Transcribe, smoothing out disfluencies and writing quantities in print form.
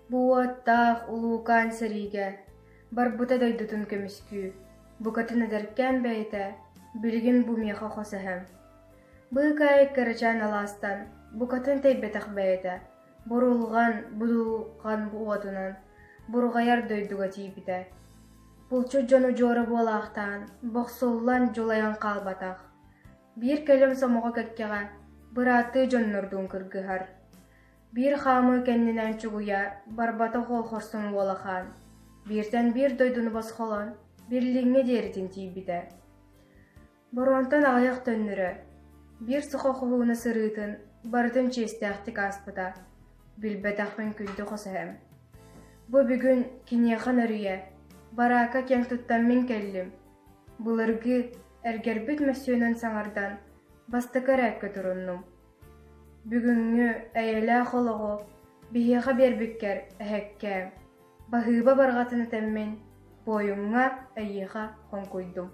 Буаттаах улуукаан сэрийгэ, барбыта дойдутун көмүскүү, букатын эдеркэн бэйте, билигин бумиэха хосаһым. Быыкай кырычаан алаастан, букатын тейбетах бэйте, бурулган будулган буотунан, буругаяр дойдуга тиибите. Пулчу жону жора буолаахтаан, бохсуллан жулаян калбатах. Бир кэлем сомоҕо кэккэҕэ, бырааты дьоннордуун кыргыһар. Бир хаамы кэннинэн чугуя барбата холхорсун уолахаан. Биртэн бир дойдуну босхолон, бирлиҥҥэ диэритин тиибите. Боронтон аҕайах төннүрө, бир сухохуһууна сырыытын, бартын чиэстээхтик ааспыта, билбэтахмын күндү хосаһым. Бу бүгүн киниэхан өрүйэ, бараака кең туттаммин келлим. Булыргы эргербит мөссүөнөн саҥардан, бастакарээккэ туруннум. Бүгүҥҥү эйэлээ хологу, биһиэха биэрбиккэр эһэккээм, баһыыба барҕатыны тэммин, бойуҥҥа эйиэха хонкуйдум.